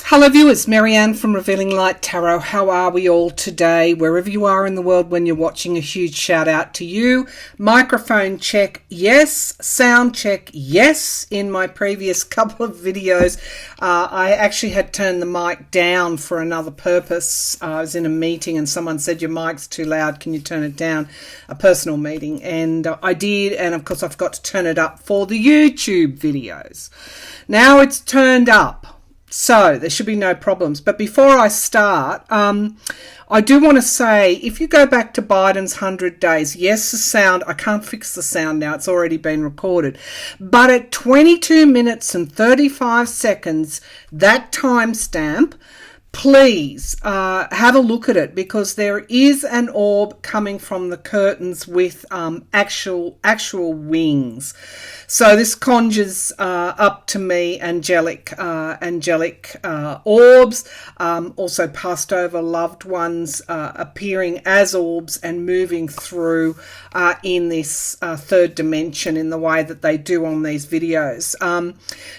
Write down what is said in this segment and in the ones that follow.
Hello viewers, Marianne from Revealing Light Tarot. How are we all today? Wherever you are in the world when you're watching, a huge shout out to you. Microphone check, yes. Sound check, yes. In my previous couple of videos, I actually had turned the mic down for another purpose. I was in a meeting and someone said, your mic's too loud, can you turn it down? A personal meeting. And I did, and of course I forgot to turn it up for the YouTube videos. Now it's turned up. So there should be no problems. But before I start, I do want to say, if you go back to Biden's 100 days, yes, the sound, I can't fix the sound now. It's already been recorded. But at 22 minutes and 35 seconds, that timestamp, please have a look at it, because there is an orb coming from the curtains with actual wings. So this conjures up to me angelic orbs, also passed over loved ones appearing as orbs and moving through in this third dimension in the way that they do on these videos.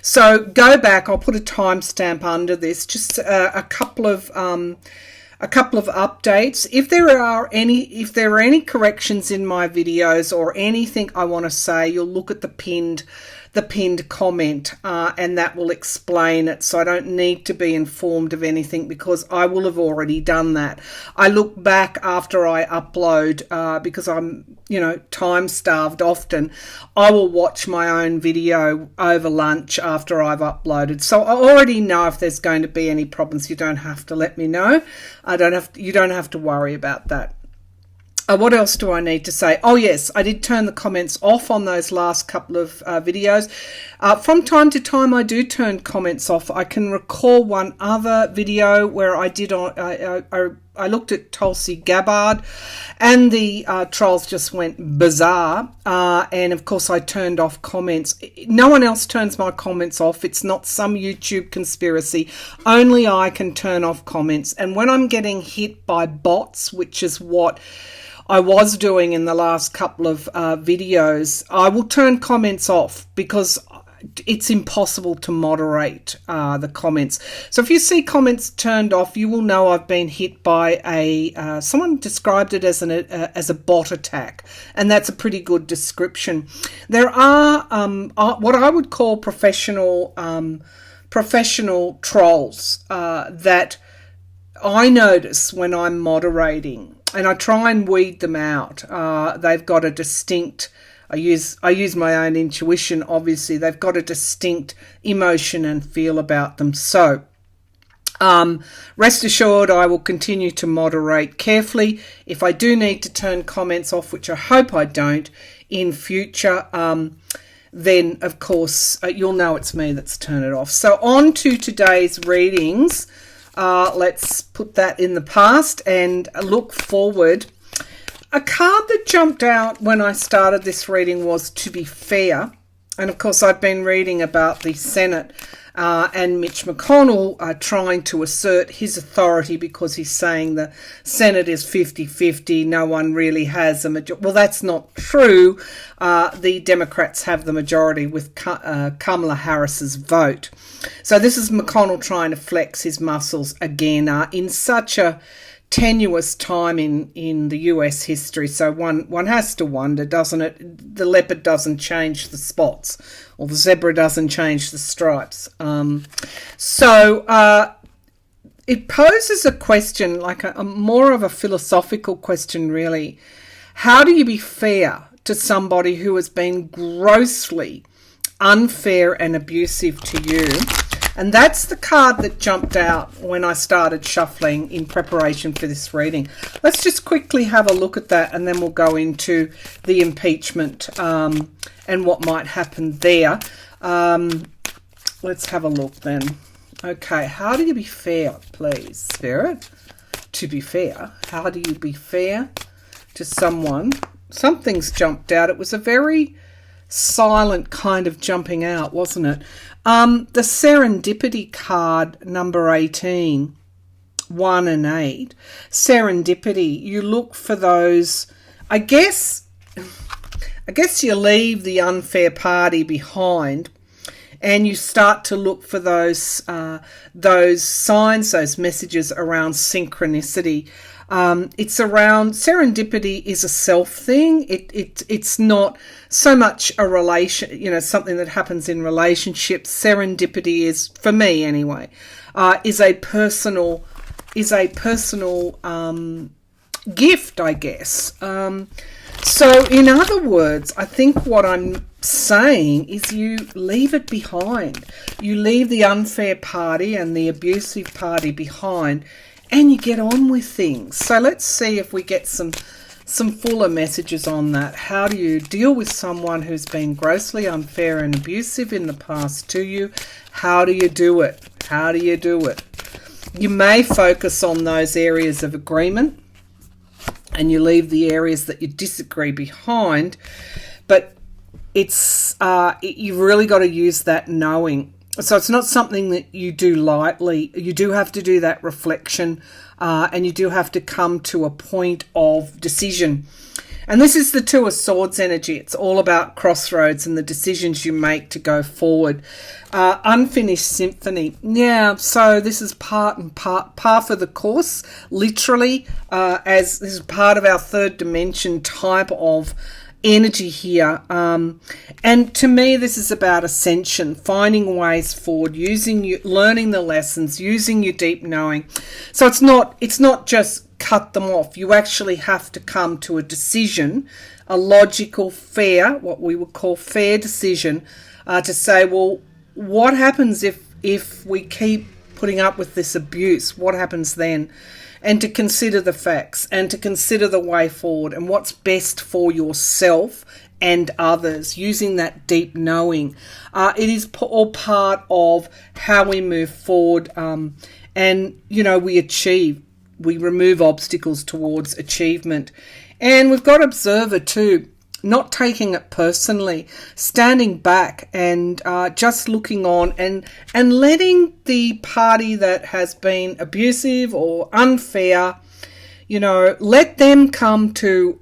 So go back, I'll put a timestamp under this, just a couple of updates. If there are any corrections in my videos or anything I want to say, you'll look at the pinned comment, and that will explain it. So I don't need to be informed of anything because I will have already done that. I look back after I upload because I'm, time starved often. I will watch my own video over lunch after I've uploaded. So I already know if there's going to be any problems. You don't have to let me know. You don't have to worry about that. What else do I need to say? Oh, yes, I did turn the comments off on those last couple of videos. From time to time, I do turn comments off. I can recall one other video where I did I looked at Tulsi Gabbard, and the trolls just went bizarre. And of course, I turned off comments. No one else turns my comments off. It's not some YouTube conspiracy. Only I can turn off comments. And when I'm getting hit by bots, which is what I was doing in the last couple of videos, I will turn comments off because it's impossible to moderate the comments. So if you see comments turned off, you will know I've been hit by someone described it as a bot attack, and that's a pretty good description. There are what I would call professional trolls that I notice when I'm moderating, and I try and weed them out. They've got a distinct, I use my own intuition, obviously. They've got a distinct emotion and feel about them. So rest assured, I will continue to moderate carefully. If I do need to turn comments off, which I hope I don't in future, then of course you'll know it's me that's turned it off. So on to today's readings. Let's put that in the past and look forward. A card that jumped out when I started this reading was To Be Fair. And of course, I've been reading about the Senate and Mitch McConnell trying to assert his authority because he's saying the Senate is 50-50. No one really has a majority. Well, that's not true. The Democrats have the majority with Kamala Harris's vote. So this is McConnell trying to flex his muscles again in such a tenuous time in the US history. So one has to wonder, doesn't it? The leopard doesn't change the spots, or the zebra doesn't change the stripes. So it poses a question, like a more of a philosophical question, really. How do you be fair to somebody who has been grossly unfair and abusive to you? And that's the card that jumped out when I started shuffling in preparation for this reading. Let's just quickly have a look at that, and then we'll go into the impeachment and what might happen there. Let's have a look then. Okay, how do you be fair, please, Spirit? To be fair, how do you be fair to someone? Something's jumped out. It was a very silent kind of jumping out, wasn't it? The serendipity card, number 18, 1 and 8. Serendipity, you look for those, I guess you leave the unfair party behind and you start to look for those signs, those messages around synchronicity. It's around serendipity is a self thing. It's not so much a relation, something that happens in relationships. Serendipity is, for me anyway, is a personal gift, I guess. So in other words, I think what I'm saying is you leave it behind. You leave the unfair party and the abusive party behind, and you get on with things. So let's see if we get some fuller messages on that. How do you deal with someone who's been grossly unfair and abusive in the past to you? How do you do it? How do you do it? You may focus on those areas of agreement, and you leave the areas that you disagree behind, but you've really got to use that knowing. So it's not something that you do lightly. You do have to do that reflection, and you do have to come to a point of decision. And this is the Two of Swords energy. It's all about crossroads and the decisions you make to go forward. Unfinished symphony. Yeah, so this is par for the course, literally, as this is part of our third dimension type of energy here. And to me, this is about ascension, finding ways forward, learning the lessons, using your deep knowing. So it's not just cut them off. You actually have to come to a decision, a logical, fair, what we would call fair decision, to say, well, what happens if we keep putting up with this abuse? What happens then? And to consider the facts and to consider the way forward and what's best for yourself and others, using that deep knowing. It is all part of how we move forward, and, we remove obstacles towards achievement. And we've got observer too, not taking it personally, standing back and just looking on and letting the party that has been abusive or unfair, let them come to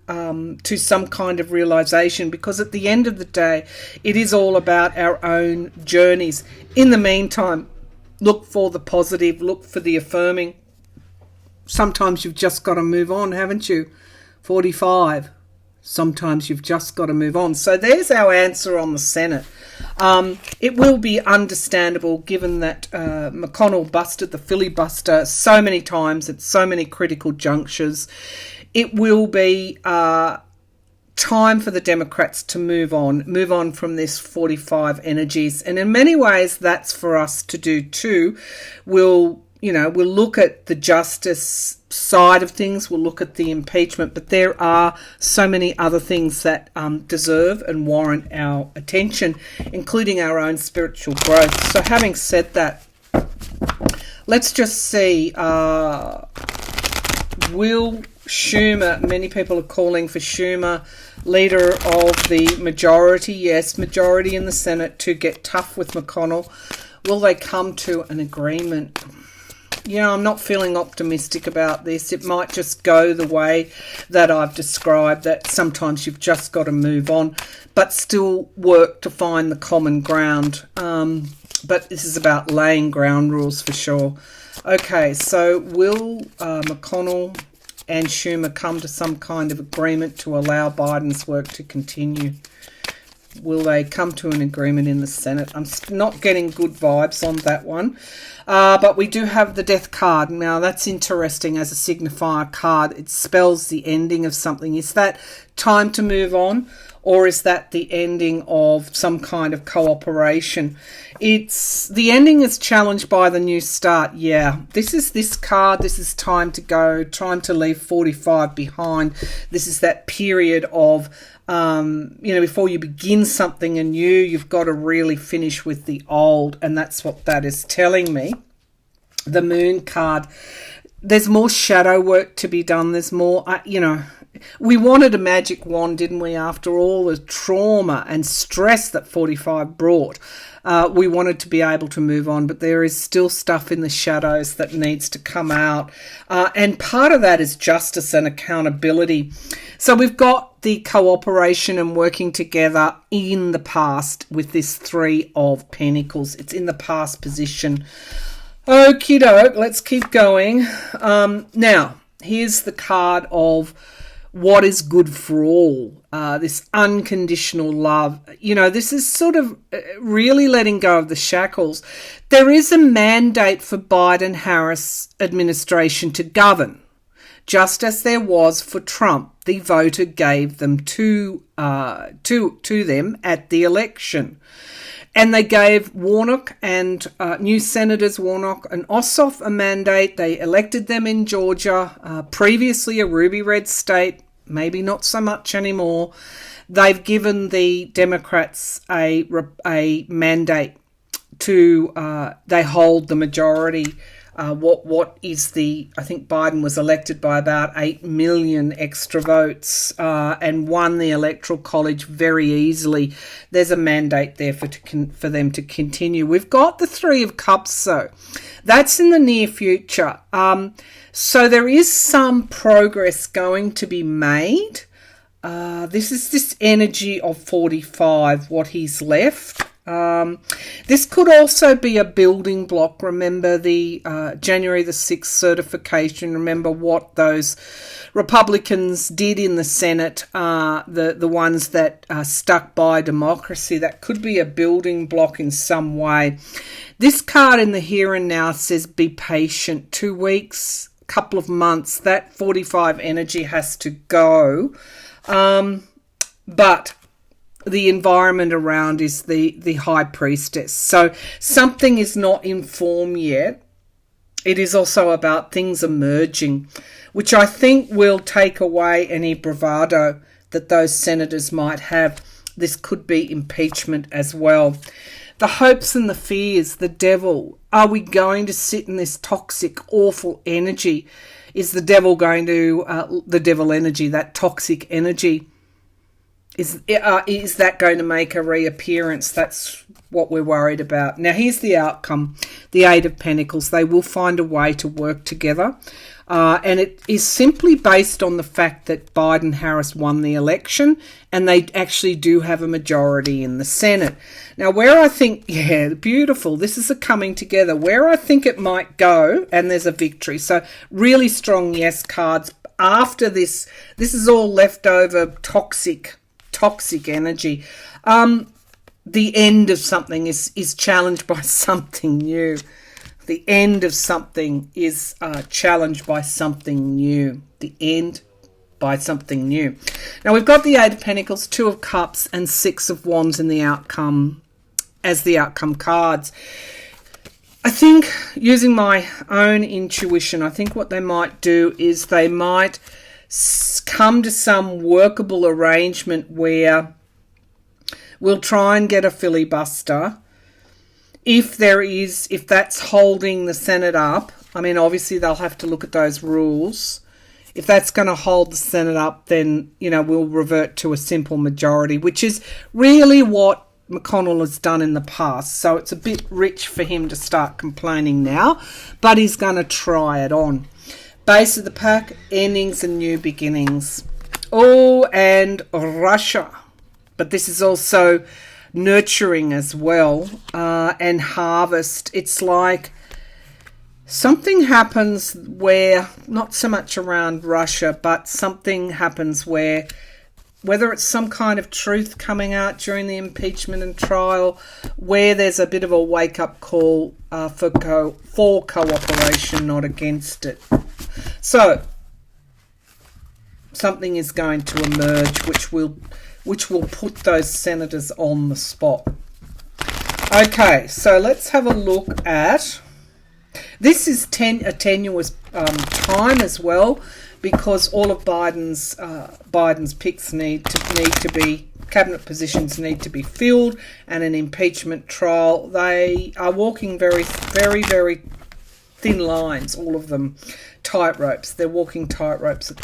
some kind of realization, because at the end of the day, it is all about our own journeys. In the meantime, look for the positive, look for the affirming. Sometimes you've just got to move on, haven't you? 45. Sometimes you've just got to move on. So there's our answer on the Senate. It will be understandable, given that McConnell busted the filibuster so many times at so many critical junctures. It will be time for the Democrats to move on from this 45 energies. And in many ways, that's for us to do too. We'll look at the justice side of things, we'll look at the impeachment, but there are so many other things that deserve and warrant our attention, including our own spiritual growth. So having said that, let's just see, will Schumer, many people are calling for Schumer, leader of the majority, yes, majority in the Senate, to get tough with McConnell. Will they come to an agreement? I'm not feeling optimistic about this. It might just go the way that I've described, that sometimes you've just got to move on, but still work to find the common ground. But this is about laying ground rules for sure. Okay, so will McConnell and Schumer come to some kind of agreement to allow Biden's work to continue? Will they come to an agreement in the Senate? I'm not getting good vibes on that one. But we do have the death card. Now, that's interesting as a signifier card. It spells the ending of something. Is that time to move on? Or is that the ending of some kind of cooperation? The ending is challenged by the new start. Yeah, this card. This is time to go, time to leave 45 behind. This is that period of, before you begin something anew, you've got to really finish with the old. And that's what that is telling me. The moon card. There's more shadow work to be done. There's more, we wanted a magic wand, didn't we? After all the trauma and stress that 45 brought, we wanted to be able to move on, but there is still stuff in the shadows that needs to come out. And part of that is justice and accountability. So we've got the cooperation and working together in the past with this 3 of Pentacles. It's in the past position. Okie doke, let's keep going. Now, here's the card of what is good for all, this unconditional love. You know, this is sort of really letting go of the shackles. There is a mandate for Biden-Harris administration to govern, just as there was for Trump. The voter gave them to them at the election. And they gave Warnock and new Senators Warnock and Ossoff a mandate. They elected them in Georgia, previously a ruby red state, maybe not so much anymore. They've given the Democrats a mandate to, they hold the majority. What is I think Biden was elected by about 8 million extra votes and won the Electoral College very easily. There's a mandate there for them to continue. We've got the 3 of Cups, though. That's in the near future. So there is some progress going to be made. This is this energy of 45, what he's left. This could also be a building block. Remember the January the 6th certification. Remember what those Republicans did in the Senate, the ones that stuck by democracy. That could be a building block in some way. This card in the here and now says be patient. 2 weeks, couple of months. That 45 energy has to go. But the environment around is the High Priestess. So something is not in form yet. It is also about things emerging, which I think will take away any bravado that those senators might have. This could be impeachment as well. The hopes and the fears, the devil. Are we going to sit in this toxic, awful energy? Is the devil going to, the devil energy, that toxic energy, is that going to make a reappearance? That's what we're worried about. Now, here's the outcome. The 8 of Pentacles. They will find a way to work together. And it is simply based on the fact that Biden-Harris won the election and they actually do have a majority in the Senate. Now, where I think, yeah, beautiful. This is a coming together. Where I think it might go, and there's a victory. So really strong yes cards. After this is all leftover toxic energy. The end of something is challenged by something new. The end of something is challenged by something new. The end by something new. Now we've got the 8 of Pentacles, 2 of Cups, and 6 of Wands in the outcome as the outcome cards. I think, using my own intuition, I think what they might do is they might come to some workable arrangement where we'll try and get a filibuster. If that's holding the Senate up, I mean, obviously they'll have to look at those rules. If that's going to hold the Senate up, then, you know, we'll revert to a simple majority, which is really what McConnell has done in the past. So it's a bit rich for him to start complaining now, but he's going to try it on. Base of the pack, endings and new beginnings. Oh, and Russia. But this is also nurturing as well, and harvest. It's like something happens where, not so much around Russia, but something happens where, whether it's some kind of truth coming out during the impeachment and trial, where there's a bit of a wake-up call for cooperation, not against it. So something is going to emerge which will put those senators on the spot. Okay, so let's have a look at... This is a tenuous time as well, because all of Biden's picks need to be, cabinet positions need to be filled, and an impeachment trial. They are walking very, very, very thin lines, all of them tight ropes. They're walking tight ropes at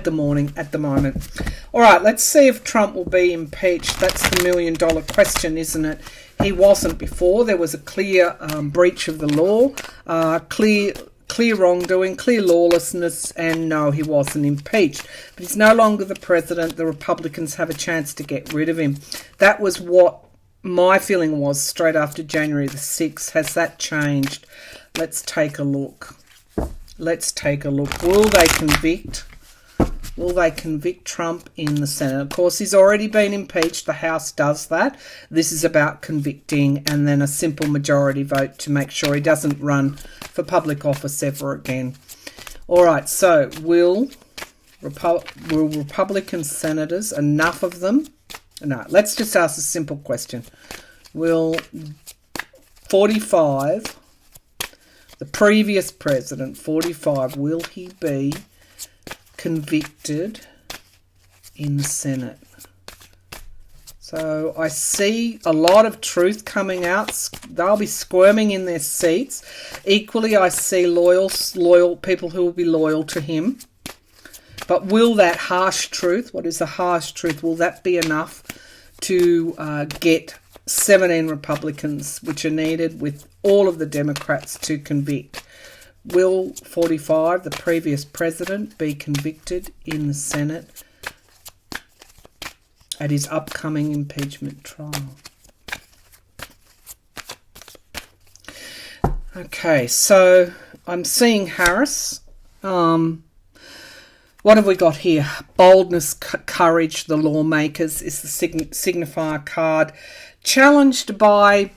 the moment. All right, let's see if Trump will be impeached. That's the million-dollar question, isn't it? He wasn't before. There was a clear breach of the law, clear wrongdoing, clear lawlessness, and no, he wasn't impeached. But he's no longer the president. The Republicans have a chance to get rid of him. That was what my feeling was straight after January the 6th. Has that changed? Let's take a look. Will they convict? Will they convict Trump in the Senate? Of course, he's already been impeached. The House does that. This is about convicting and then a simple majority vote to make sure he doesn't run for public office ever again. All right, so will Republican senators, enough of them? No, let's just ask a simple question. Will 45, the previous president, 45, will he be convicted in the Senate? So I see a lot of truth coming out. They'll be squirming in their seats. Equally, I see loyal people who will be loyal to him. But will that harsh truth, what is the harsh truth, will that be enough to get 17 Republicans, which are needed with all of the Democrats, to convict? Will 45, the previous president, be convicted in the Senate at his upcoming impeachment trial? Okay, so I'm seeing Harris. What have we got here? Boldness, courage, the lawmakers is the signifier card. Challenged by,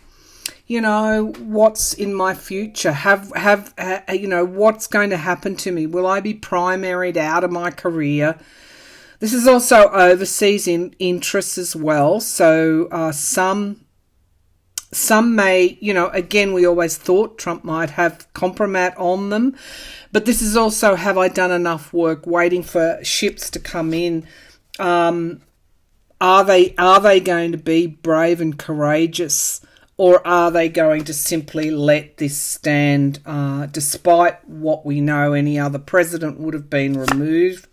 what's in my future? What's going to happen to me? Will I be primaried out of my career? This is also overseas interests as well. So some may, again, we always thought Trump might have compromat on them. But this is also, have I done enough work waiting for ships to come in? Are they going to be brave and courageous, or are they going to simply let this stand, despite what we know any other president would have been removed?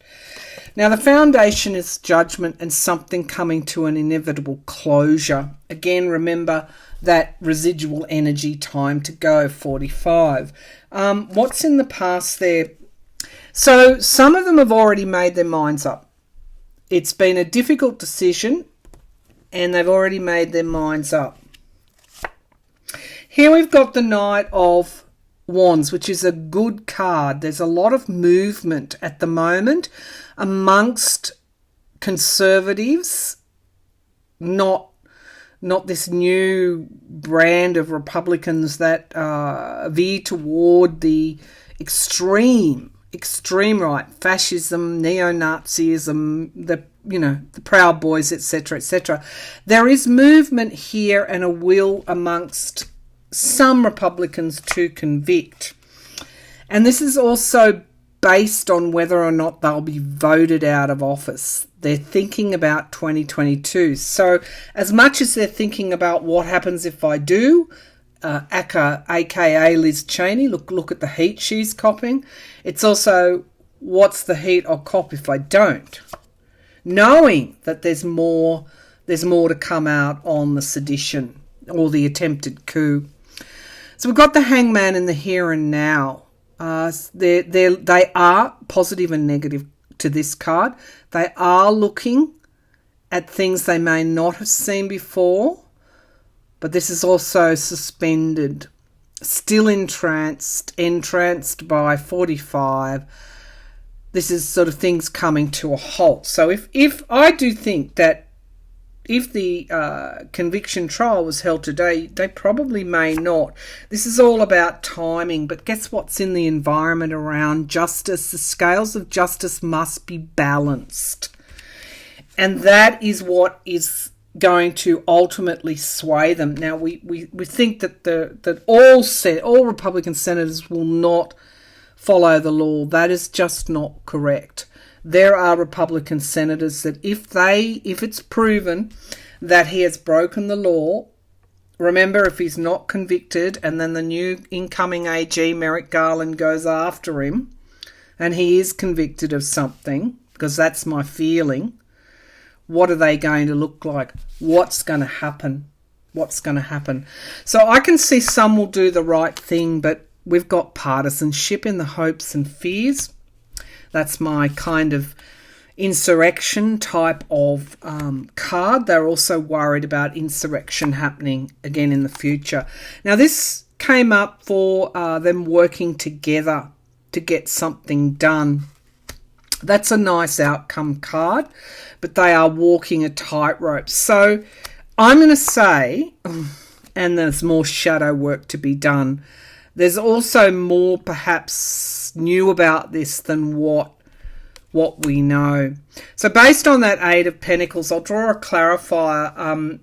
Now, the foundation is judgment and something coming to an inevitable closure. Again, remember that residual energy, time to go, 45. What's in the past there? So some of them have already made their minds up. It's been a difficult decision and they've already made their minds up. Here we've got the Knight of Wands, which is a good card. There's a lot of movement at the moment amongst conservatives, not this new brand of Republicans that veer toward the extreme right, fascism, neo-Nazism, the Proud Boys, etc., etc. There is movement here and a will amongst some Republicans to convict. And this is also based on whether or not they'll be voted out of office. They're thinking about 2022. So as much as they're thinking about what happens if I do, aka Liz Cheney, look at the heat she's copping. It's also, what's the heat I'll cop if I don't? Knowing that there's more to come out on the sedition or the attempted coup. So we've got the Hangman in the here and now. They are positive and negative to this card. They are looking at things they may not have seen before, but this is also suspended, still entranced by 45. This is sort of things coming to a halt. So if I do think that if the conviction trial was held today, they probably may not. This is all about timing, but guess what's in the environment around justice? The scales of justice must be balanced. And that is what is going to ultimately sway them. Now, we think that all Republican senators will not follow the law. That is just not correct. There are Republican senators that if it's proven that he has broken the law Remember, if he's not convicted and then the new incoming AG, Merrick Garland, goes after him and he is convicted of something, because that's my feeling, what are they going to look like? What's going to happen? What's going to happen? So I can see some will do the right thing, but we've got partisanship in the hopes and fears. That's my kind of insurrection type of card. They're also worried about insurrection happening again in the future. Now, this came up for them working together to get something done. That's a nice outcome card, but they are walking a tightrope. So I'm going to say, and there's more shadow work to be done. There's also more perhaps new about this than what we know. So based on that Eight of Pentacles, I'll draw a clarifier.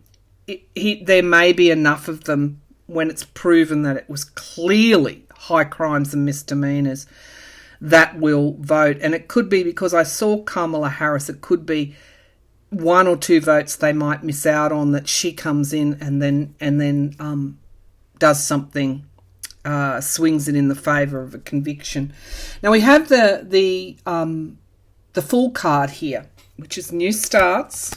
There may be enough of them when it's proven that it was clearly high crimes and misdemeanors that will vote. And it could be, because I saw Kamala Harris, it could be 1 or 2 votes they might miss out on, that she comes in and then does something, swings it in the favour of a conviction. Now we have the Fool card here, which is New Starts,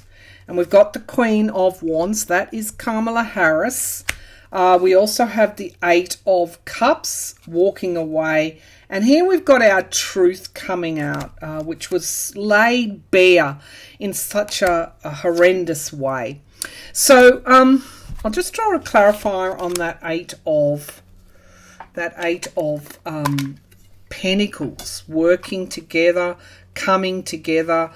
and we've got the Queen of Wands. That is Kamala Harris. We also have the Eight of Cups, walking away, and here we've got our truth coming out, which was laid bare in such a horrendous way. So I'll just draw a clarifier on that Eight of Pentacles, working together, coming together.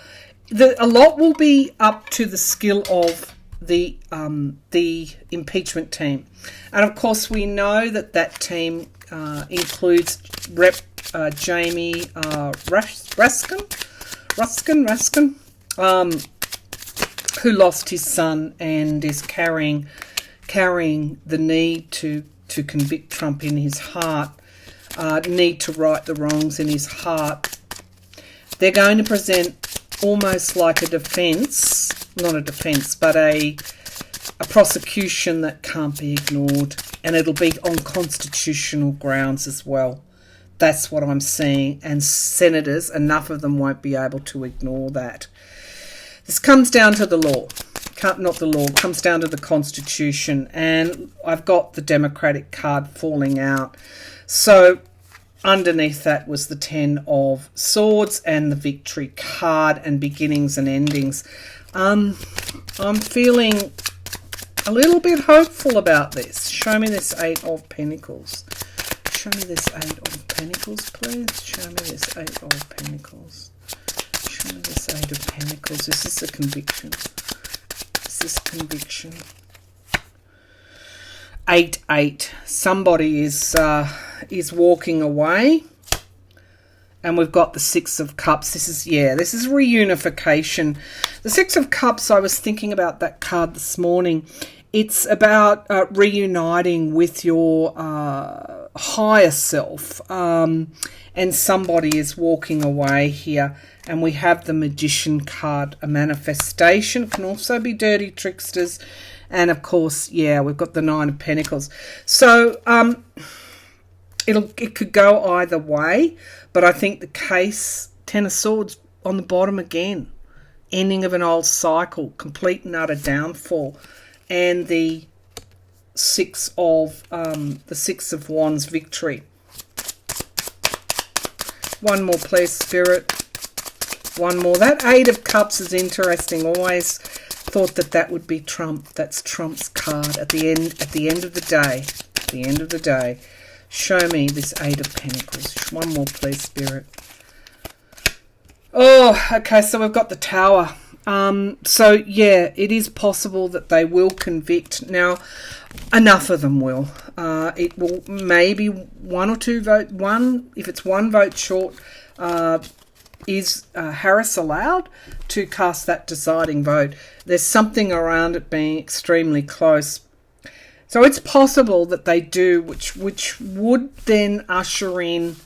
A lot will be up to the skill of the impeachment team, and of course we know that team includes Rep Jamie Raskin, who lost his son and is carrying the need to convict Trump in his heart, need to right the wrongs in his heart. They're going to present almost like a defence, not a defence, but a prosecution that can't be ignored, and it'll be on constitutional grounds as well. That's what I'm seeing, and senators, enough of them won't be able to ignore that. This comes down to the law. Not the law, comes down to the Constitution, and I've got the Democratic card falling out. So underneath that was the Ten of Swords and the Victory card, and beginnings and endings. I'm feeling a little bit hopeful about this. Show me this Eight of Pentacles. Show me this Eight of Pentacles, please. Show me this Eight of Pentacles. Show me this Eight of Pentacles. Is this a conviction? Is this conviction? 8-8. Somebody is walking away. And we've got the Six of Cups. This is reunification. The Six of Cups, I was thinking about that card this morning. It's about reuniting with your higher self. And somebody is walking away here. And we have the Magician card, a manifestation. Can also be dirty tricksters. And of course, we've got the Nine of Pentacles. So it could go either way. But I think the case, Ten of Swords on the bottom again. Ending of an old cycle, complete and utter downfall. And the Six of Wands, victory. One more, please, Spirit. One more. That Eight of Cups is interesting. Always thought that would be Trump. That's Trump's card at the end of the day. At the end of the day. Show me this Eight of Pentacles. One more, please, Spirit. Oh, okay, so we've got the Tower. It is possible that they will convict. Now, enough of them will. It will maybe 1 or 2 vote. If it's 1 vote short, is Harris allowed to cast that deciding vote? There's something around it being extremely close. So it's possible that they do, which would then usher in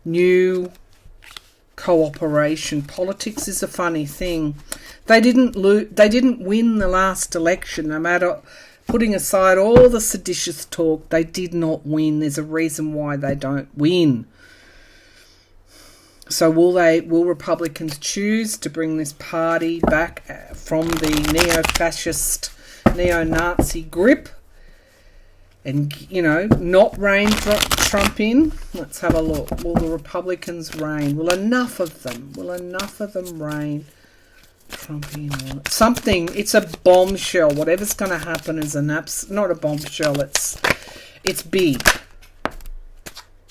new cooperation. Politics is a funny thing. They didn't win the last election, no matter Putting aside all the seditious talk, they did not win. There's a reason why they don't win. So will Republicans choose to bring this party back from the neo-fascist, neo-Nazi grip and, not rein Trump in? Let's have a look. Will the Republicans rein? Will enough of them rein Trump in? Something, it's a bombshell. Whatever's going to happen is not a bombshell, it's big.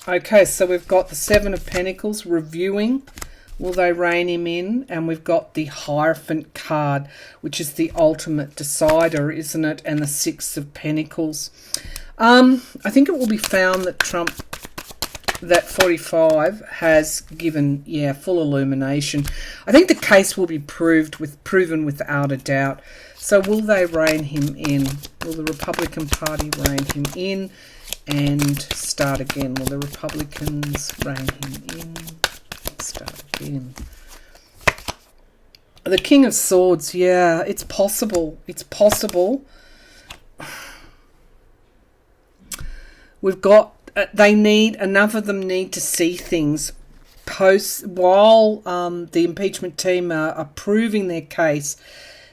Okay, so we've got the Seven of Pentacles reviewing. Will they rein him in? And we've got the Hierophant card, which is the ultimate decider, isn't it? And the Six of Pentacles. I think it will be found that Trump, that 45, has given, full illumination. I think the case will be proven without a doubt. So will they rein him in? Will the Republican Party rein him in? And start again. Will the Republicans rein him in? Start again. The King of Swords, it's possible. It's possible. We've got, enough of them need to see things while the impeachment team are proving their case.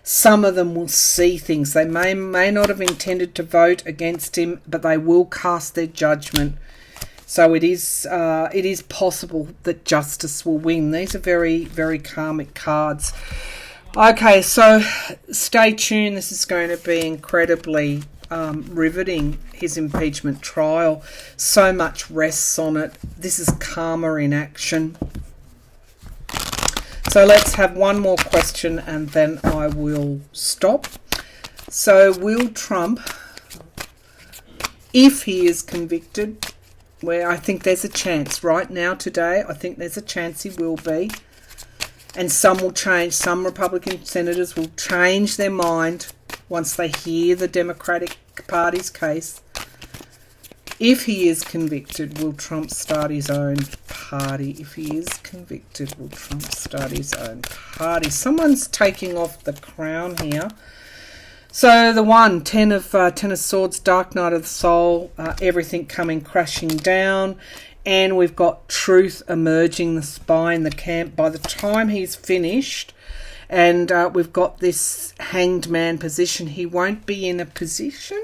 Some of them will see things. They may not have intended to vote against him, but they will cast their judgment. So it is possible that justice will win. These are very, very karmic cards. Okay, so stay tuned. This is going to be incredibly riveting, his impeachment trial. So much rests on it. This is karma in action. So let's have one more question and then I will stop. So will Trump, if he is convicted, where I think there's a chance right now today, I think there's a chance he will be, and some will change, some Republican senators will change their mind once they hear the Democratic Party's case. If he is convicted, will Trump start his own party? If he is convicted, will Trump start his own party? Someone's taking off the crown here. So the Ten of Swords, Dark Night of the Soul, everything coming crashing down. And we've got truth emerging, the spy in the camp. By the time he's finished, and we've got this Hanged Man position, he won't be in a position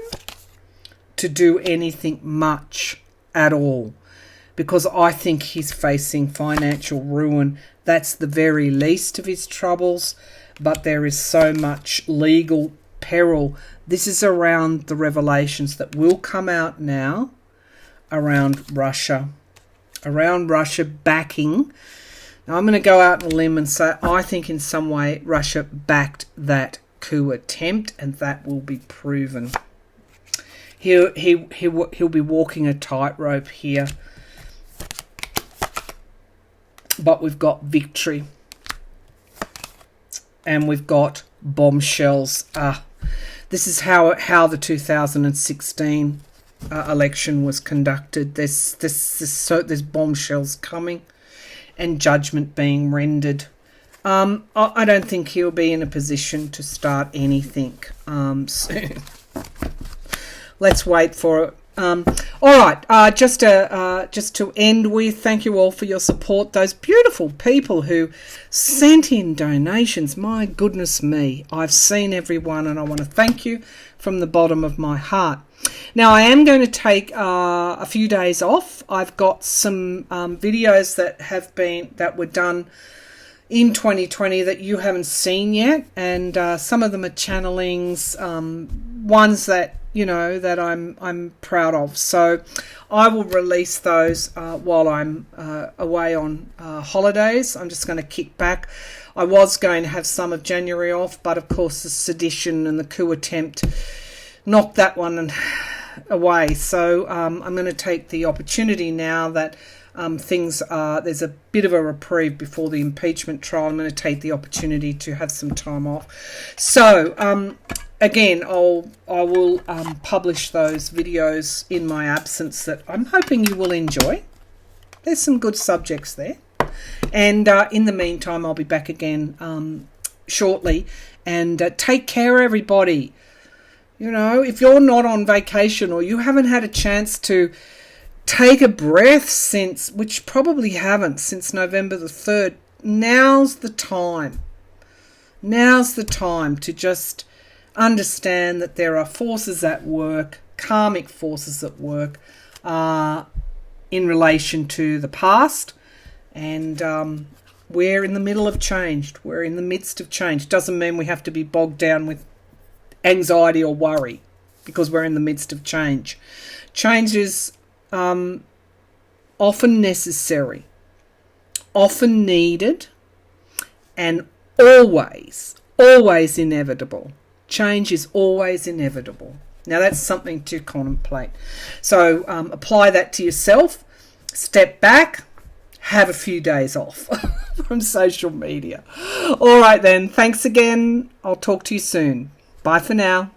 to do anything much at all, because I think he's facing financial ruin. That's the very least of his troubles, but there is so much legal peril. This is around the revelations that will come out now around Russia backing. Now I'm going to go out on a limb and say I think in some way Russia backed that coup attempt, and that will be proven. He'll be walking a tightrope here. But we've got victory. And we've got bombshells. This is how the 2016 election was conducted. There's bombshells coming and judgment being rendered. I don't think he'll be in a position to start anything soon. Let's wait for it. All right, just to end with, thank you all for your support. Those beautiful people who sent in donations, my goodness me, I've seen everyone, and I want to thank you from the bottom of my heart. Now, I am going to take a few days off. I've got some videos that were done in 2020 that you haven't seen yet, and some of them are channelings, ones that that I'm proud of. So I will release those while I'm away on holidays. I'm just going to kick back. I was going to have some of January off, but of course the sedition and the coup attempt knocked that one away. So I'm going to take the opportunity now that there's a bit of a reprieve before the impeachment trial. I'm going to take the opportunity to have some time off. So again, I will publish those videos in my absence that I'm hoping you will enjoy. There's some good subjects there. And in the meantime, I'll be back again shortly. And take care, everybody. You know, if you're not on vacation or you haven't had a chance to take a breath since, which probably haven't, since November the 3rd, now's the time. Now's the time to just understand that there are forces at work, karmic forces at work, in relation to the past, and we're in the middle of change. We're in the midst of change. Doesn't mean we have to be bogged down with anxiety or worry because we're in the midst of change. Change is often necessary, often needed, and always inevitable. Change is always inevitable. Now that's something to contemplate. So apply that to yourself. Step back. Have a few days off from social media. All right then. Thanks again. I'll talk to you soon. Bye for now.